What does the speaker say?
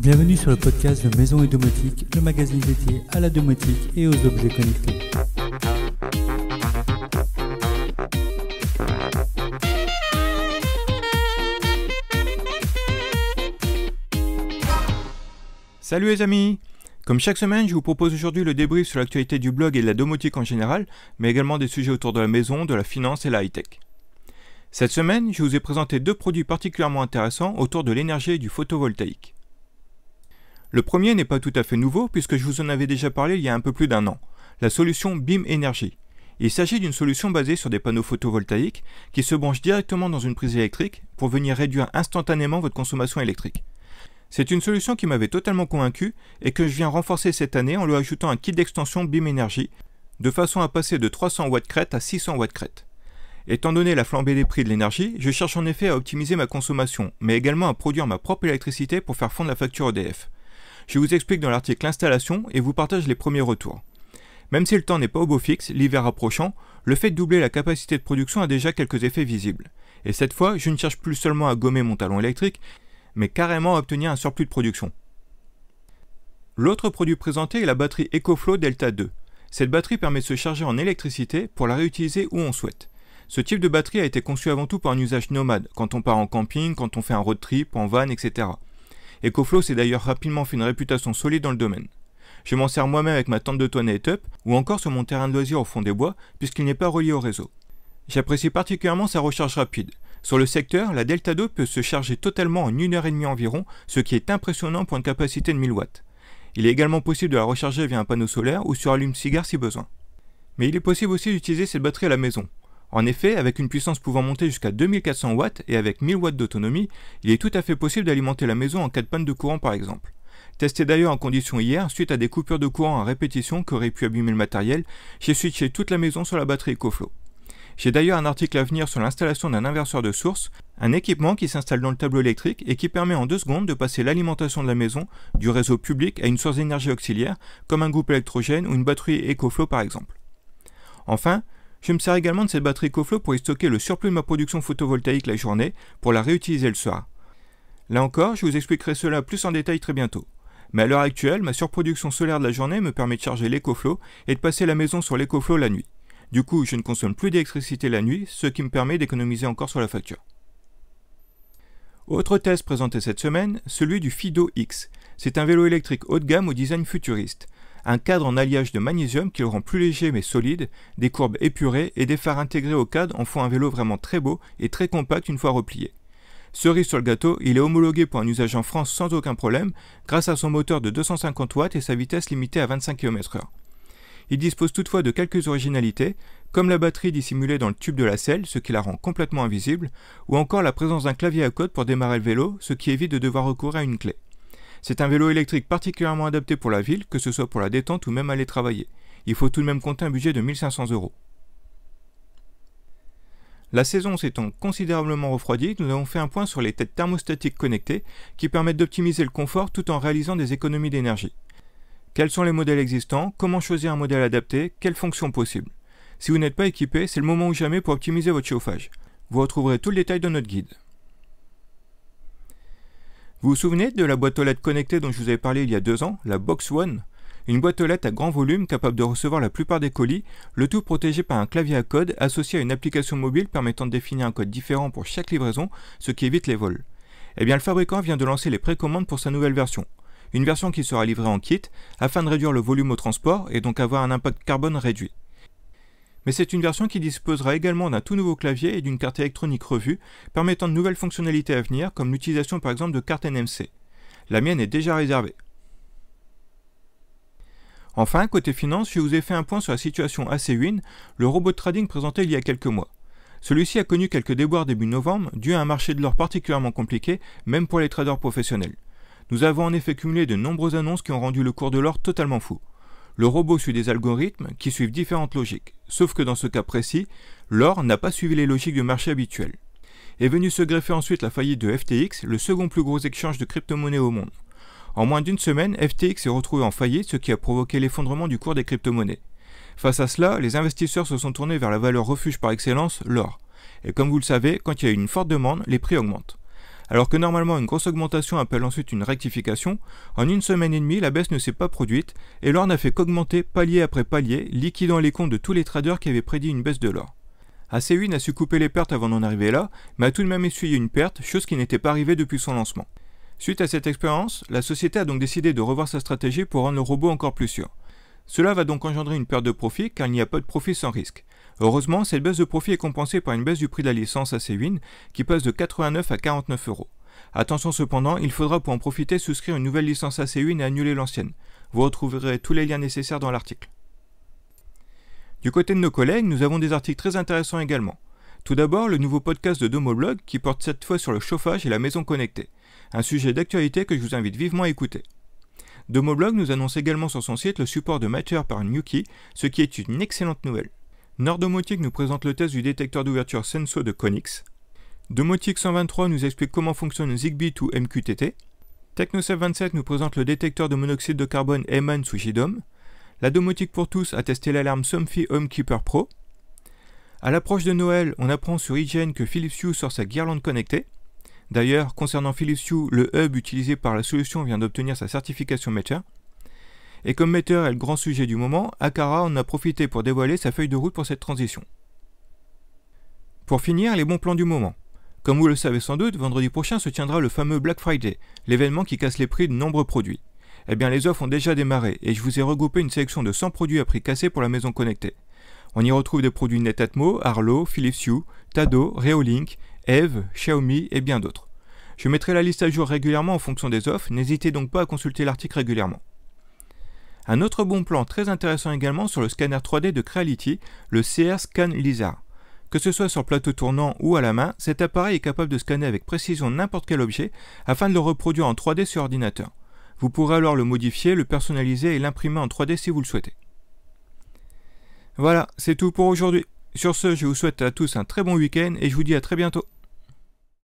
Bienvenue sur le podcast de Maison et Domotique, le magazine dédié à la domotique et aux objets connectés. Salut les amis! Comme chaque semaine, je vous propose aujourd'hui le débrief sur l'actualité du blog et de la domotique en général, mais également des sujets autour de la maison, de la finance et la high-tech. Cette semaine, je vous ai présenté deux produits particulièrement intéressants autour de l'énergie et du photovoltaïque. Le premier n'est pas tout à fait nouveau puisque je vous en avais déjà parlé il y a un peu plus d'un an, la solution Beam Energy. Il s'agit d'une solution basée sur des panneaux photovoltaïques qui se branchent directement dans une prise électrique pour venir réduire instantanément votre consommation électrique. C'est une solution qui m'avait totalement convaincu et que je viens renforcer cette année en lui ajoutant un kit d'extension Beam Energy de façon à passer de 300 watts crête à 600 watts crête. Étant donné la flambée des prix de l'énergie, je cherche en effet à optimiser ma consommation, mais également à produire ma propre électricité pour faire fondre la facture EDF. Je vous explique dans l'article l'installation et vous partage les premiers retours. Même si le temps n'est pas au beau fixe, l'hiver approchant, le fait de doubler la capacité de production a déjà quelques effets visibles. Et cette fois, je ne cherche plus seulement à gommer mon talon électrique, mais carrément à obtenir un surplus de production. L'autre produit présenté est la batterie EcoFlow Delta 2. Cette batterie permet de se charger en électricité pour la réutiliser où on souhaite. Ce type de batterie a été conçu avant tout pour un usage nomade, quand on part en camping, quand on fait un road trip, en van, etc. EcoFlow s'est d'ailleurs rapidement fait une réputation solide dans le domaine. Je m'en sers moi-même avec ma tente de toilette up ou encore sur mon terrain de loisirs au fond des bois puisqu'il n'est pas relié au réseau. J'apprécie particulièrement sa recharge rapide. Sur le secteur, la Delta 2 peut se charger totalement en 1h30 environ, ce qui est impressionnant pour une capacité de 1000 watts. Il est également possible de la recharger via un panneau solaire ou sur allume-cigare si besoin. Mais il est possible aussi d'utiliser cette batterie à la maison. En effet, avec une puissance pouvant monter jusqu'à 2400 watts et avec 1000 watts d'autonomie, il est tout à fait possible d'alimenter la maison en cas de panne de courant par exemple. Testé d'ailleurs en conditions hier, suite à des coupures de courant à répétition qui auraient pu abîmer le matériel, j'ai switché toute la maison sur la batterie EcoFlow. J'ai d'ailleurs un article à venir sur l'installation d'un inverseur de source, un équipement qui s'installe dans le tableau électrique et qui permet en 2 secondes de passer l'alimentation de la maison du réseau public à une source d'énergie auxiliaire, comme un groupe électrogène ou une batterie EcoFlow par exemple. Enfin, je me sers également de cette batterie EcoFlow pour y stocker le surplus de ma production photovoltaïque la journée pour la réutiliser le soir. Là encore, je vous expliquerai cela plus en détail très bientôt. Mais à l'heure actuelle, ma surproduction solaire de la journée me permet de charger l'EcoFlow et de passer la maison sur l'EcoFlow la nuit. Du coup, je ne consomme plus d'électricité la nuit, ce qui me permet d'économiser encore sur la facture. Autre test présenté cette semaine, celui du Fido X. C'est un vélo électrique haut de gamme au design futuriste. Un cadre en alliage de magnésium qui le rend plus léger mais solide, des courbes épurées et des phares intégrés au cadre en font un vélo vraiment très beau et très compact une fois replié. Cerise sur le gâteau, il est homologué pour un usage en France sans aucun problème grâce à son moteur de 250 watts et sa vitesse limitée à 25 km/h. Il dispose toutefois de quelques originalités, comme la batterie dissimulée dans le tube de la selle, ce qui la rend complètement invisible, ou encore la présence d'un clavier à code pour démarrer le vélo, ce qui évite de devoir recourir à une clé. C'est un vélo électrique particulièrement adapté pour la ville, que ce soit pour la détente ou même aller travailler. Il faut tout de même compter un budget de 1500 €. La saison s'étant considérablement refroidie, nous avons fait un point sur les têtes thermostatiques connectées qui permettent d'optimiser le confort tout en réalisant des économies d'énergie. Quels sont les modèles existants, comment choisir un modèle adapté, quelles fonctions possibles. Si vous n'êtes pas équipé, c'est le moment ou jamais pour optimiser votre chauffage. Vous retrouverez tout le détail dans notre guide. Vous vous souvenez de la boîte aux lettres connectée dont je vous avais parlé il y a 2 ans, la Box One? Une boîte aux lettres à grand volume capable de recevoir la plupart des colis, le tout protégé par un clavier à code associé à une application mobile permettant de définir un code différent pour chaque livraison, ce qui évite les vols. Eh bien le fabricant vient de lancer les précommandes pour sa nouvelle version. Une version qui sera livrée en kit afin de réduire le volume au transport et donc avoir un impact carbone réduit. Mais c'est une version qui disposera également d'un tout nouveau clavier et d'une carte électronique revue, permettant de nouvelles fonctionnalités à venir, comme l'utilisation par exemple de cartes NMC. La mienne est déjà réservée. Enfin, côté finance, je vous ai fait un point sur la situation AC-Win, le robot de trading présenté il y a quelques mois. Celui-ci a connu quelques déboires début novembre, dû à un marché de l'or particulièrement compliqué, même pour les traders professionnels. Nous avons en effet cumulé de nombreuses annonces qui ont rendu le cours de l'or totalement fou. Le robot suit des algorithmes qui suivent différentes logiques, sauf que dans ce cas précis, l'or n'a pas suivi les logiques du marché habituel. Est venu se greffer ensuite la faillite de FTX, le second plus gros échange de crypto-monnaies au monde. En moins d'une semaine, FTX s'est retrouvé en faillite, ce qui a provoqué l'effondrement du cours des crypto-monnaies. Face à cela, les investisseurs se sont tournés vers la valeur refuge par excellence, l'or. Et comme vous le savez, quand il y a une forte demande, les prix augmentent. Alors que normalement une grosse augmentation appelle ensuite une rectification, en une semaine et demie, la baisse ne s'est pas produite et l'or n'a fait qu'augmenter palier après palier, liquidant les comptes de tous les traders qui avaient prédit une baisse de l'or. AC8 a su couper les pertes avant d'en arriver là, mais a tout de même essuyé une perte, chose qui n'était pas arrivée depuis son lancement. Suite à cette expérience, la société a donc décidé de revoir sa stratégie pour rendre le robot encore plus sûr. Cela va donc engendrer une perte de profit car il n'y a pas de profit sans risque. Heureusement, cette baisse de profit est compensée par une baisse du prix de la licence AC8 qui passe de 89 à 49 €. Attention cependant, il faudra pour en profiter souscrire une nouvelle licence AC8 et annuler l'ancienne. Vous retrouverez tous les liens nécessaires dans l'article. Du côté de nos collègues, nous avons des articles très intéressants également. Tout d'abord, le nouveau podcast de Domoblog qui porte cette fois sur le chauffage et la maison connectée, un sujet d'actualité que je vous invite vivement à écouter. Domoblog nous annonce également sur son site le support de Matter par Nuki, ce qui est une excellente nouvelle. Nordomotique nous présente le test du détecteur d'ouverture Senso de Konix. Domotique 123 nous explique comment fonctionne Zigbee to MQTT. Technosep27 nous présente le détecteur de monoxyde de carbone Heyman sous JDOM. La Domotique pour tous a testé l'alarme Somfy Homekeeper Pro. À l'approche de Noël, on apprend sur IGN que Philips Hue sort sa guirlande connectée. D'ailleurs, concernant Philips Hue, le hub utilisé par la solution vient d'obtenir sa certification Matter. Et comme Matter est le grand sujet du moment, Aqara en a profité pour dévoiler sa feuille de route pour cette transition. Pour finir, les bons plans du moment. Comme vous le savez sans doute, vendredi prochain se tiendra le fameux Black Friday, l'événement qui casse les prix de nombreux produits. Eh bien les offres ont déjà démarré et je vous ai regroupé une sélection de 100 produits à prix cassé pour la maison connectée. On y retrouve des produits Netatmo, Arlo, Philips Hue, Tado, Reolink, Eve, Xiaomi et bien d'autres. Je mettrai la liste à jour régulièrement en fonction des offres, n'hésitez donc pas à consulter l'article régulièrement. Un autre bon plan très intéressant également sur le scanner 3D de Creality, le CR Scan Lizard. Que ce soit sur plateau tournant ou à la main, cet appareil est capable de scanner avec précision n'importe quel objet afin de le reproduire en 3D sur ordinateur. Vous pourrez alors le modifier, le personnaliser et l'imprimer en 3D si vous le souhaitez. Voilà, c'est tout pour aujourd'hui. Sur ce, je vous souhaite à tous un très bon week-end et je vous dis à très bientôt.